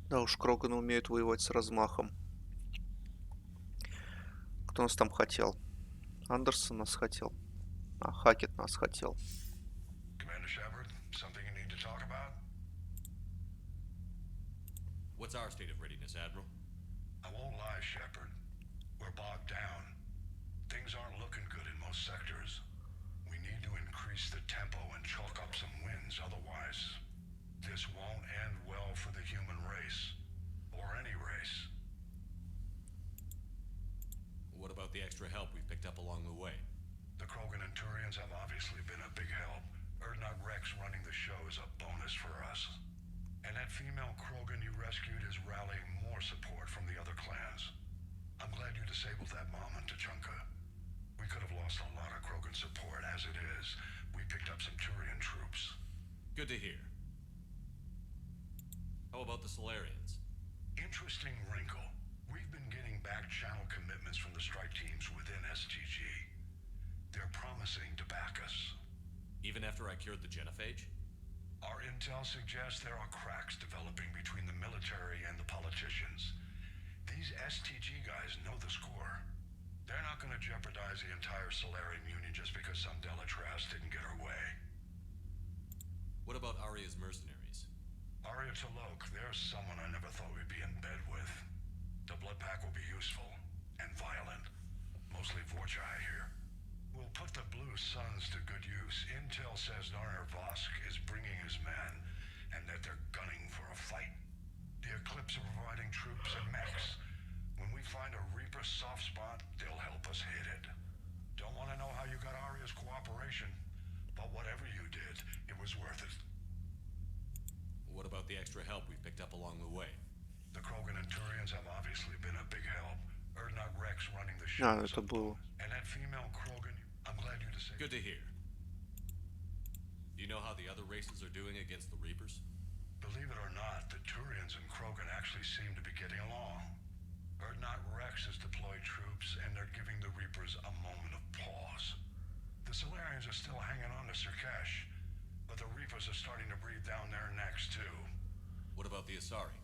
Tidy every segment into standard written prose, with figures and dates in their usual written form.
Да уж, Кроганы умеют воевать с размахом. Кто нас там хотел? Андерсон нас хотел. А, Хакет нас хотел. Commander Shepard, something you need to talk about? What's our state of readiness, Admiral? I won't lie, Shepard. We're bogged down. Things aren't looking good in most sectors. We need to increase the tempo and chalk up some wins, otherwise this won't end well for the human race. Or any race. What about the extra help we've picked up along the way? The Krogan and Turians have obviously been a big help. Erdnot Rex running the show is a bonus for us. And that female Krogan you rescued is rallying more support from the other clans. I'm glad you disabled that mom in Tachanka. We could have lost a lot of Krogan support as it is. We picked up some Turian troops. Good to hear. How about the Solarians? Interesting wrinkle. We've been getting back channel commitments from the strike teams within STG. They're promising to back us. Even after I cured the genophage? Our intel suggests there are cracks developing between the military and the politicians. These STG guys know the score. They're not going to jeopardize the entire Solarian Union just because some Delatras didn't get her way. What about Arya's mercenaries? Arya T'Loak, there's someone I never thought we'd be in bed with. The blood pack will be useful and violent. Mostly Vorchai here. We'll put the Blue Suns to good use. Intel says Narner Vosk is bringing his men, and that they're gunning for a fight. The Eclipse are providing troops and mechs. When we find a Reaper soft spot, they'll help us hit it. Don't want to know how you got Arya's cooperation, but whatever you did, it was worth it. What about the extra help we picked up along the way? The Krogan and Turians have obviously been a big help. Erdnot Rex running the show А, is это a было. bonus. And that female Krogan, I'm glad you disabled. Good to hear. Do you know how the other races are doing against the Reapers? Believe it or not, the Turians and Krogan actually seem to be getting along. Erdnot Rex has deployed troops, and they're giving the Reapers a moment of pause. The Solarians are still hanging on to Sirkesh, but the Reapers are starting to breathe down their necks too. What about the Asari?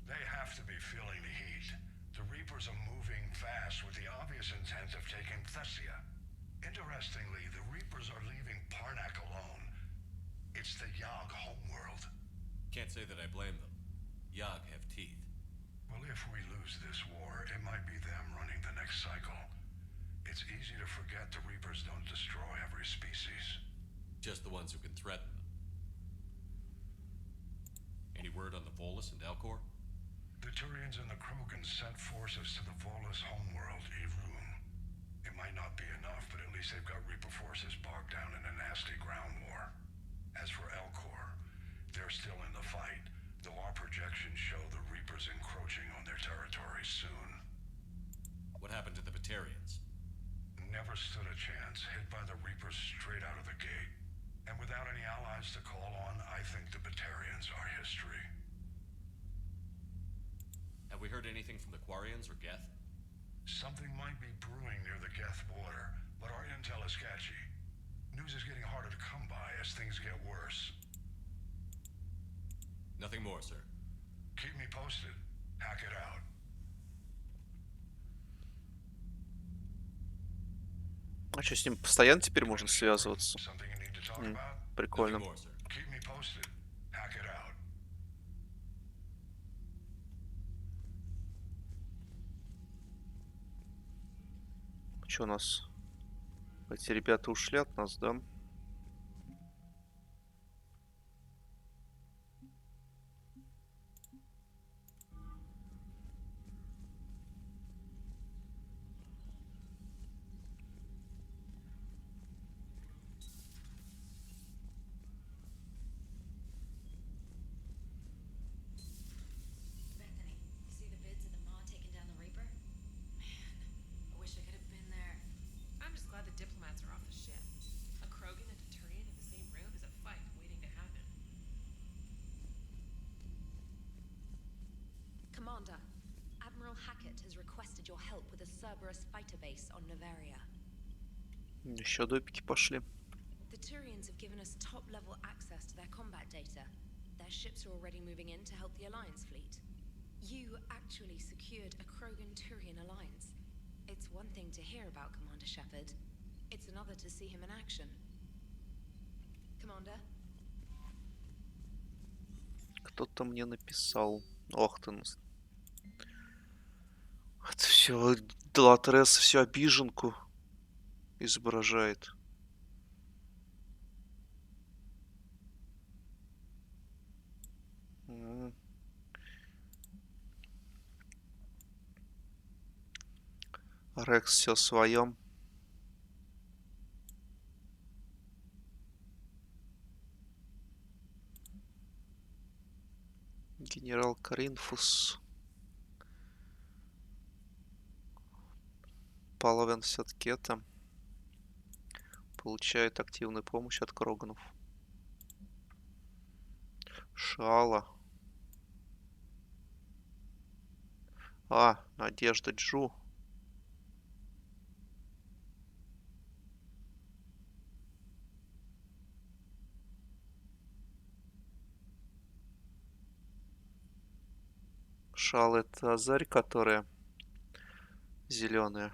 They have to be feeling the heat. The Reapers are moving fast with the obvious intent of taking Thessia. Interestingly, the Reapers are leaving Parnak alone. It's the Yogg homeworld. Can't say that I blame them. Yogg have teeth. Well, if we lose this war, it might be them running the next cycle. It's easy to forget the Reapers don't destroy every species. Just the ones who can threaten them. Any word on the Volus and Elcor? The Turians and the Krogans sent forces to the Volus homeworld, Irun. It might not be enough, but at least they've got Reaper forces bogged down in a nasty ground war. As for Elcor, they're still in the fight, though our projections show the Reapers encroaching on their territory soon. What happened to the Batarians? Never stood a chance, hit by the Reapers straight out of the gate. And without any allies to call on, I think the Batarians are history. Have we heard anything from the Quarians or Geth? Something might be brewing near the Geth border, but our intel is sketchy. News is getting harder to come by as things get worse. Nothing more, sir. Keep me posted. Hack it out. А что, с ним постоянно теперь можно связываться? Something you need to talk about? Прикольно. Nothing more, sir. Keep me posted. Hack it out. Что у нас? Эти ребята ушли от нас, да? Bethany, you see the vids of the Maw taking down the Reaper? Man, I wish I could have been there. I'm just glad the diplomats are off the ship. A Krogan and a Turian in the same room is a fight waiting to happen. Commander, Admiral Hackett has requested your help with a Cerberus fighter base on Novaria. Еще допики пошли. The Turians have given us top-level access to their combat data. their ships are already moving in to help the Alliance fleet. You actually secured a Krogan-Turian alliance. It's one thing to hear about Commander Shepard. It's another to see him in action. Commander? Кто-то мне написал. Ох ты. Это все Делатрес, всю обиженку изображает. Рекс все в своем. Генерал Каринфус. Половин все-таки это получает активную помощь от Кроганов. Шала. Надежда Джу. Шала — это Азарь, которая зеленая.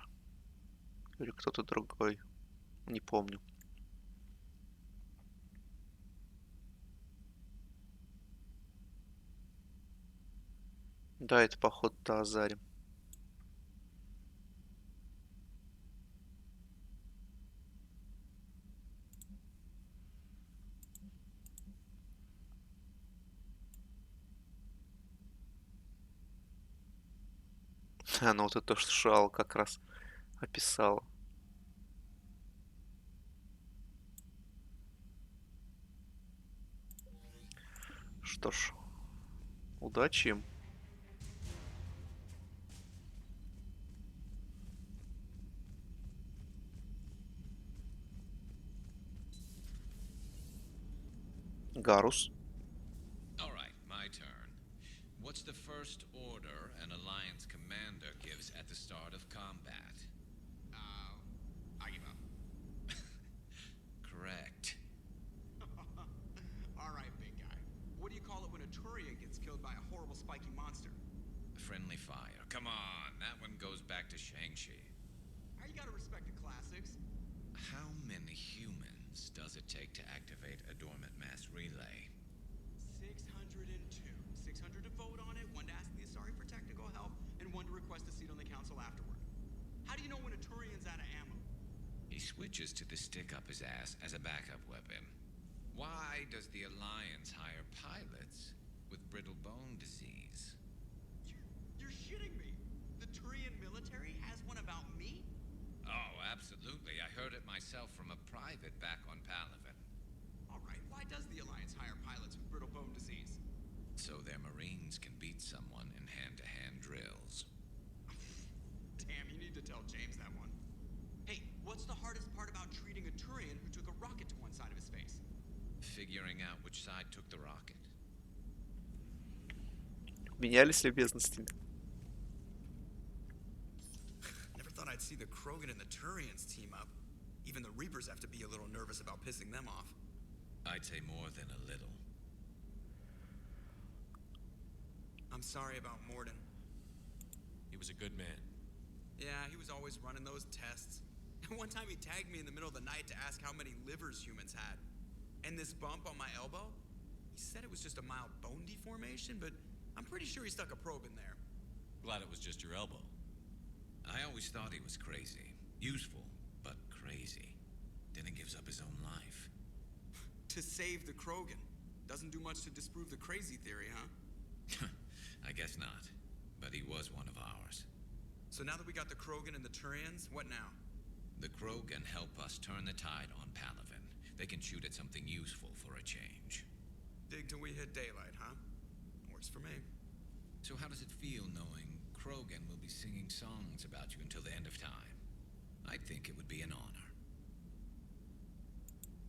Или кто-то другой. Не помню. Да, это походу Азарь. Ну вот это то, что Шал как раз описала. Что ж, удачи им. Гарус. All right, my turn. What's the first order an Alliance commander gives at the start of combat? I give up. Correct. All right, big guy. What do you call it when a Turian gets killed by a horrible spiky monster? Friendly fire. Come on, that one goes back to Shang-Chi. You gotta respect the classics. How many humans does it take to activate a dormant mass relay? 602. 600 to vote on it, one to ask the Asari for technical help, and one to request a seat on the council afterward. How do you know when a Turian's out of ammo? He switches to the stick up his ass as a backup weapon. Why does the Alliance hire pilots with brittle bone disease? You're shitting me. The Turian military has one about me? Oh, absolutely. I heard it myself from a private back on Palaven. All right, why does the Alliance hire pilots with brittle bone disease? So their Marines can beat someone in hand-to-hand drills. Damn, you need to tell James that one. Hey, what's the hardest part about treating a Turian who took a rocket to one side of his face? Figuring out which side took the rocket. Менялись любезностями. Never thought I'd see the Krogan and the Turians team up. Even the Reapers have to be a little nervous about pissing them off. I'd say more than a little. I'm sorry about Morden. He was a good man. Yeah, he was always running those tests. And one time he tagged me in the middle of the night to ask how many livers humans had. And this bump on my elbow? He said it was just a mild bone deformation, but I'm pretty sure he stuck a probe in there. Glad it was just your elbow. I always thought he was crazy. Useful, but crazy. Then he gives up his own life. To save the Krogan. Doesn't do much to disprove the crazy theory, huh? I guess not. But he was one of ours. So now that we got the Krogan and the Turians, what now? The Krogan help us turn the tide on Palaven. They can shoot at something useful for a change. Dig till we hit daylight, huh? Works for me. So how does it feel knowing Krogan will be singing songs about you until the end of time? I think it would be an honor.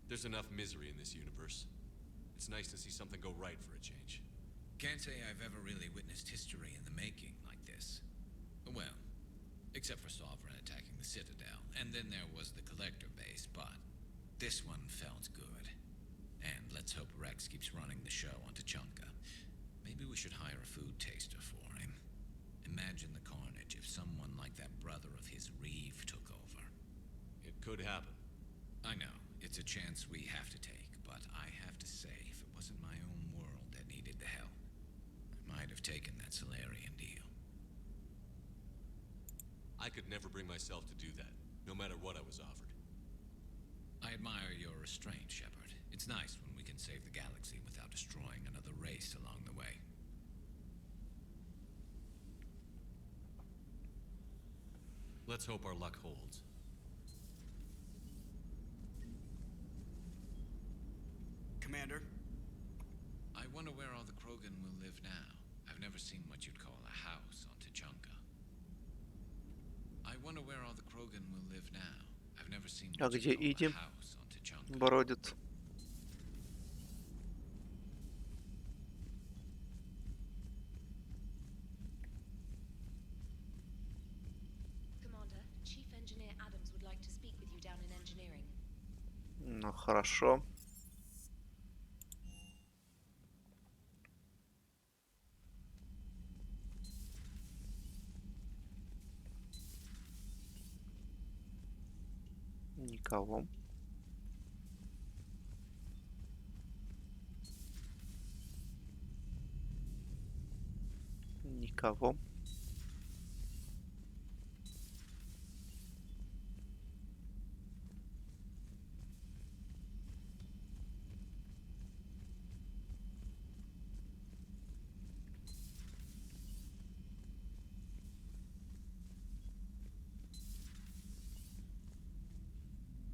There's enough misery in this universe. It's nice to see something go right for a change. Can't say I've ever really witnessed history in the making like this. Well, except for Sovereign attacking the Citadel, and then there was the Collector base, but this one felt good. And let's hope Rex keeps running the show on Tachanka. Maybe we should hire a food taster for him. Imagine the carnage if someone like that brother of his, Reeve, took over. It could happen. I know, it's a chance we have to take, but I have to say, if it wasn't my own world that needed the help, I might have taken that Solarian deal. I could never bring myself to do that, no matter what I was offered. I admire your restraint, Shepard. It's nice when we can save the galaxy without destroying another race along the way. Let's hope our luck holds. Commander, I wonder where all the Krogan will live now. I've never seen what you'd call a house on Tachanka. I wonder where all the Krogan will live now. I've never seen А what где you'd call Иди a house on Tachanka. бродит? Commander, Chief Engineer Adams would like to speak with you down in engineering. Ну, хорошо. Никого. Никого.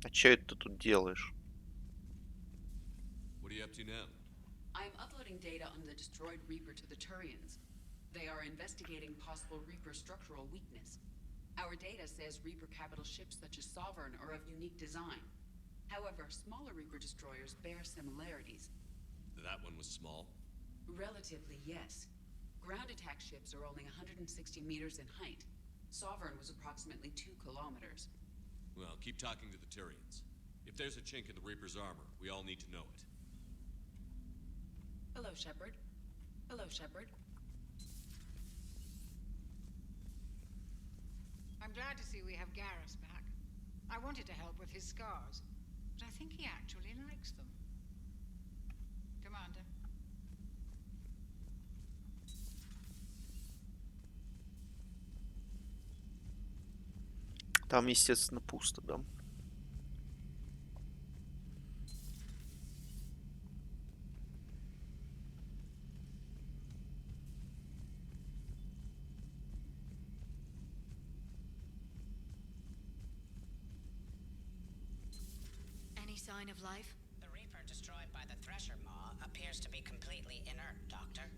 А чё это ты тут делаешь? What are you up to now? I'm uploading data on the destroyed Reaper to the Turians. They are investigating possible Reaper structural weakness. Our data says Reaper capital ships such as Sovereign are of unique design. However, smaller Reaper destroyers bear similarities. That one was small. Relatively, yes. Ground attack ships are only 160 meters in height. Sovereign was approximately 2 kilometers. Well, keep talking to the Tyrians. If there's a chink in the Reaper's armor, we all need to know it. Hello, Shepard. Hello, Shepard. I'm glad to see we have Garrus back. I wanted to help with his scars, but I think he actually likes them. Commander. Там, естественно, пусто, да? Any sign of life? The Reaper destroyed by the Thresher Maw appears to be completely inert, Doctor.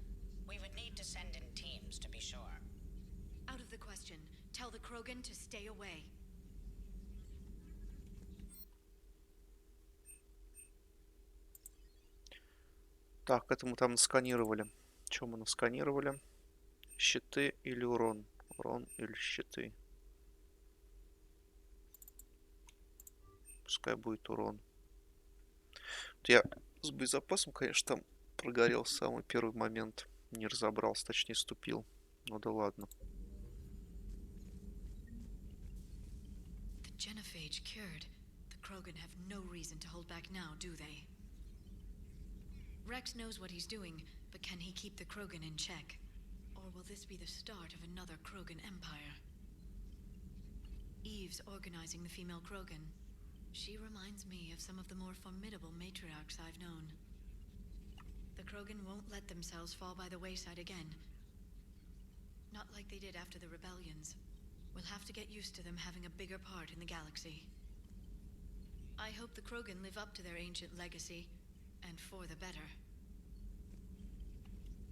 We would need to send in teams to be sure. Out of the question. Tell the Krogan to stay away. Так, это мы там насканировали. Что мы насканировали? Щиты или урон? Урон или щиты? Пускай будет урон. Вот я с боезапасом, конечно, там прогорел в самый первый момент. Не разобрался, точнее ступил. Ну да ладно. The genophage cured. The Krogan have no reason to hold back now, do they? Rex knows what he's doing, but can he keep the Krogan in check? Or will this be the start of another Krogan empire? Eve's organizing the female Krogan. She reminds me of some of the more formidable matriarchs I've known. The Krogan won't let themselves fall by the wayside again. Not like they did after the rebellions. We'll have to get used to them having a bigger part in the galaxy. I hope the Krogan live up to their ancient legacy, and for the better.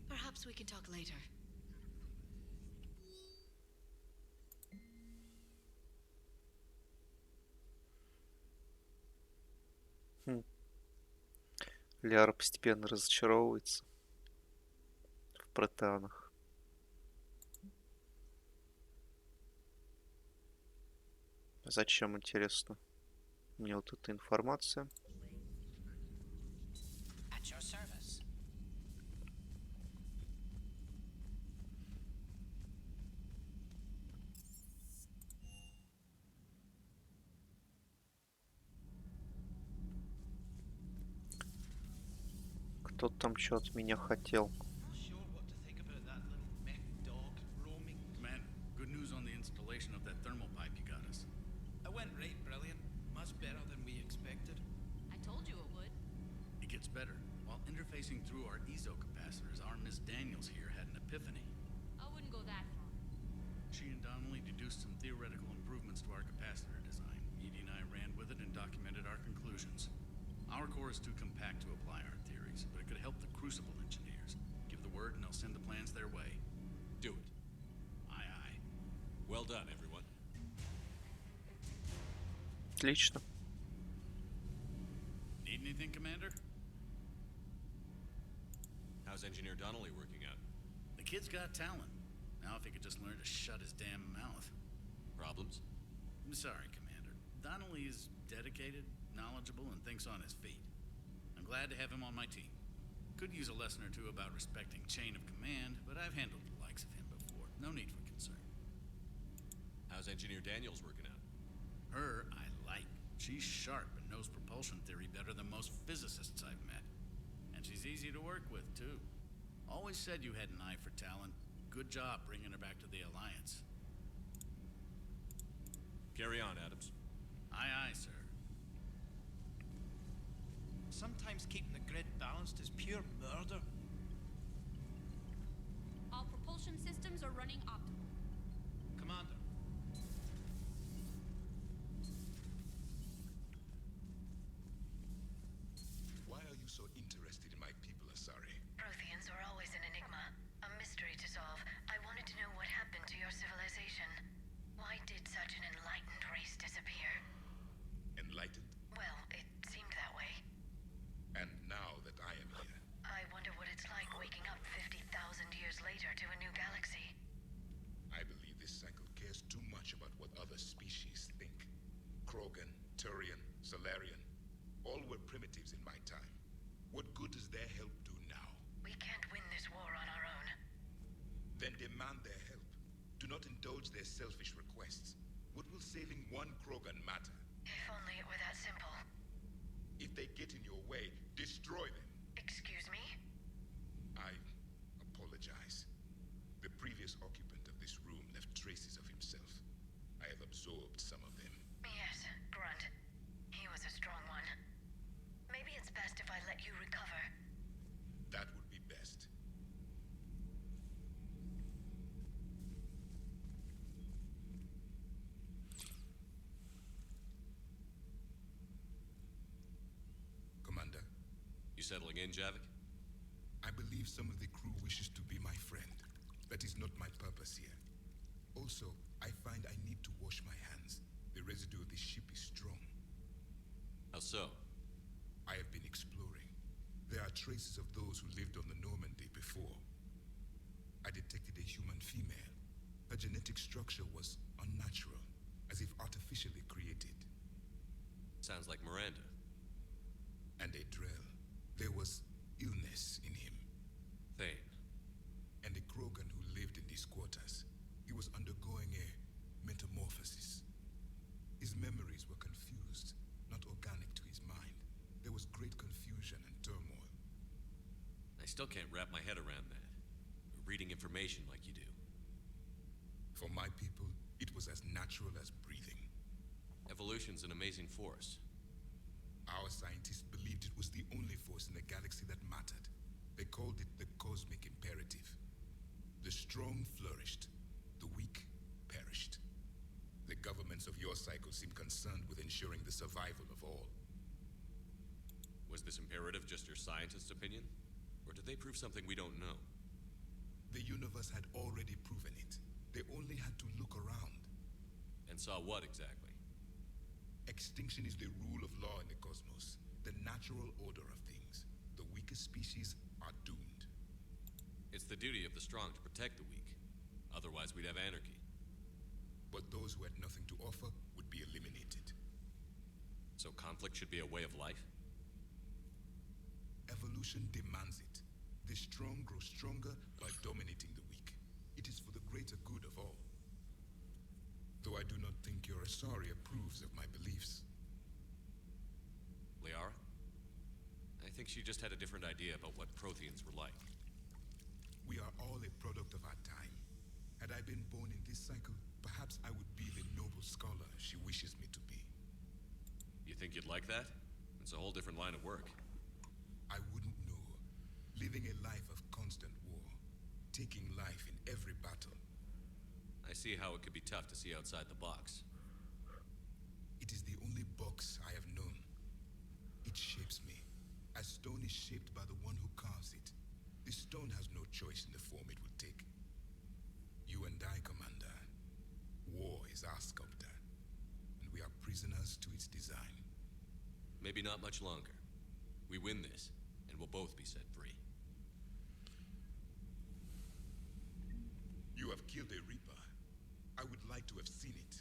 Perhaps we can talk later. Ляра постепенно разочаровывается в протеанах. Зачем, интересно, мне вот эта информация? at your service. Кто там что от меня хотел? Not sure what to think about that little mech dog roaming. Commander, good news on the installation of that thermal pipe you got us. It went right brilliant. Much better than we expected. I told you it would. It gets better. While interfacing through our ezo capacitors, our Miss Daniels here had an epiphany. I wouldn't go that far. She and Donnelly deduced some theoretical improvements to our capacitor design. Edie and I ran with it and documented our conclusions. Our core is too compact to apply our theories, but it could help the Crucible engineers. Give the word and they'll send the plans their way. Do it. Aye, aye. Well done, everyone. Отлично. Need anything, Commander? How's Engineer Donnelly working out? The kid's got talent. Now if he could just learn to shut his damn mouth. Problems? I'm sorry, Commander. Donnelly is dedicated, knowledgeable, and thinks on his feet. I'm glad to have him on my team. Could use a lesson or two about respecting chain of command, but I've handled the likes of him before. No need for concern. How's Engineer Daniels working out? Her, I like. She's sharp and knows propulsion theory better than most physicists I've met. And she's easy to work with, too. Always said you had an eye for talent. Good job bringing her back to the Alliance. Carry on, Adams. Aye, aye, sir. Sometimes keeping the grid balanced is pure murder. All propulsion systems are running optimal. Commander. Why are you so interested in my people, Asari? Protheans are always an enigma, a mystery to solve. I wanted to know what happened to your civilization. Why did such an enlightened race disappear? Enlightened? Well, it seemed that way. And now that I am here, I wonder what it's like waking up 50,000 years later to a new galaxy. I believe this cycle cares too much about what other species think. Krogan, Turian, Solarian, all were primitives in my time. What good does their help do now? We can't win this war on our own. Then demand their help. Do not indulge their selfish requests. What will saving one Krogan matter? If only it were that simple. If they get in your way, destroy them. Excuse me? I apologize. The previous occupant of this room left traces of himself. I have absorbed some of them. Yes, Grunt. He was a strong one. Maybe it's best if I let you recover. That would be best. Commander, You settling in, Javik? I believe some of the crew wishes to be my friend. That is not my purpose here. Also, I find I need to wash my hands. The residue of the ship is strong. How so? I have been exploring. There are traces of those who lived on the Normandy before. I detected a human female. Her genetic structure was unnatural, as if artificially created. Sounds like Miranda. And a Drell. There was illness in him. Thane. And a Krogan who lived in these quarters. He was undergoing a metamorphosis. His memories were confused, not organic to his mind. There was great confusion and turmoil. I still can't wrap my head around that. Reading information like you do. For my people, it was as natural as breathing. Evolution's an amazing force. Our scientists believed it was the only force in the galaxy that mattered. They called it the cosmic imperative. The strong flourished, the weak perished. The governments of your cycle seem concerned with ensuring the survival of all. Was this imperative just your scientist's opinion? Or did they prove something we don't know? The universe had already proven it. They only had to look around. And saw what exactly? Extinction is the rule of law in the cosmos, the natural order of things. The weakest species are doomed. It's the duty of the strong to protect the weak. Otherwise, we'd have anarchy. But those who had nothing to offer would be eliminated. So conflict should be a way of life? Evolution evolution demands it. The strong grow stronger by dominating the weak. It is for the greater good of all. Though I do not think your Asari approves of my beliefs. Liara? I think she just had a different idea about what Protheans were like. We are all a product of our time. Had I been born in this cycle, perhaps I would be the noble scholar she wishes me to be. You think you'd like that? It's a whole different line of work. I wouldn't know. Living a life of constant war. Taking life in every battle. I see how it could be tough to see outside the box. It is the only box I have known. It shapes me, as stone is shaped by the one who carves it. The stone has no choice in the form it would take. You and I, Commander. War is our sculptor, and we are prisoners to its design. Maybe not much longer. We win this, and we'll both be set free. You have killed a Reaper. I would like to have seen it.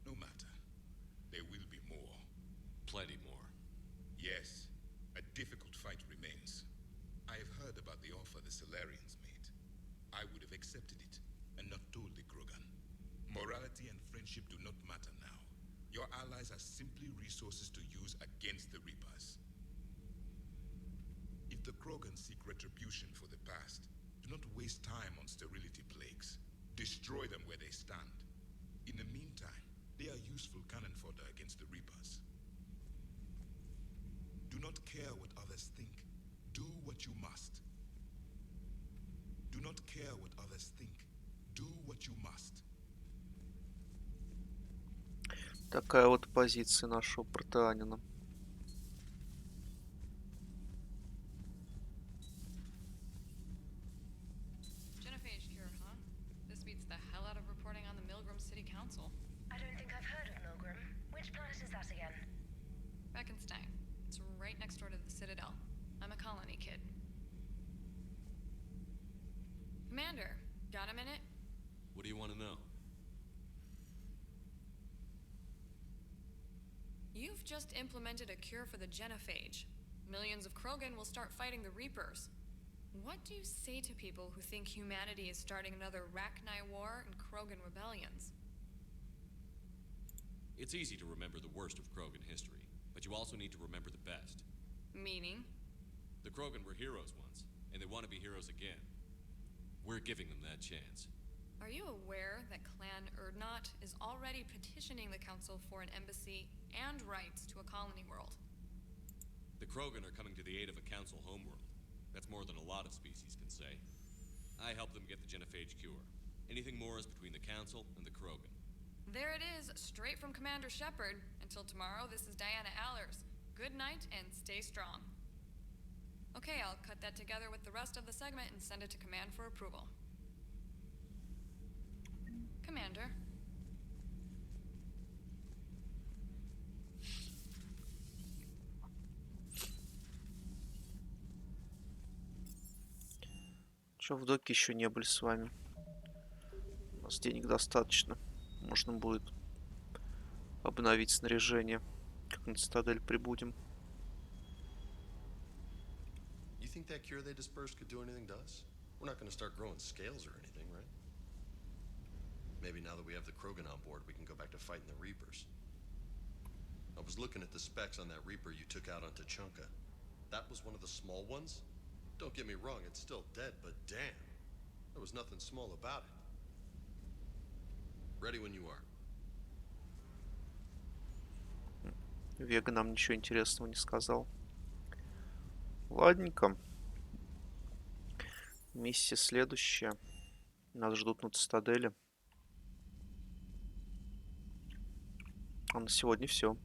No matter. There will be more. Plenty more. Yes, a difficult fight remains. I have heard about the offer the Solarians made. I would have accepted it, and not told the Krogan. Morality and friendship do not matter now. Your allies are simply resources to use against the Reapers. If the Krogan seek retribution for the past, do not waste time on sterility plagues. Destroy them where they stand. In the meantime, they are useful cannon fodder against the Reapers. Do not care what others think. Do what you must. Do not care what others think. Do what you must. Такая вот позиция нашего протеанина. Genophage cure, huh? This beats the hell out of reporting on the Milgram City Council. I don't think I've heard of Milgram. Which planet is that again? Beckenstein. It's right next door to the Citadel. I'm a colony kid. Commander, got a minute? What do you want to know? You've just implemented a cure for the genophage. Millions of Krogan will start fighting the Reapers. What do you say to people who think humanity is starting another Rachni War and Krogan rebellions? It's easy to remember the worst of Krogan history, but you also need to remember the best. Meaning? The Krogan were heroes once, and they want to be heroes again. We're giving them that chance. Are you aware that Clan Erdnot is already petitioning the Council for an embassy and rights to a colony world? The Krogan are coming to the aid of a Council homeworld. That's more than a lot of species can say. I help them get the genophage cure. Anything more is between the Council and the Krogan. There it is, straight from Commander Shepard. Until tomorrow, this is Diana Allers. Good night and stay strong. Okay, I'll cut that together with the rest of the segment and send it to Command for approval. Commander. Что, в доке еще не были с вами? У нас денег достаточно. Можно будет обновить снаряжение, как на цитадель прибудем. You think that cure they dispersed could do anything to us? We're not going to start growing scales or anything, right? Maybe now that we have the Krogan on board, we can go back to fighting the Reapers. I was looking at the specs on that Reaper you took out on Tachanka. That was one of the small ones? Don't get me wrong, it's still dead, but damn. There was nothing small about it. Ready when you are. Вега нам ничего интересного не сказал. Ладненько. Миссия следующая. Нас ждут на цитадели. А на сегодня все.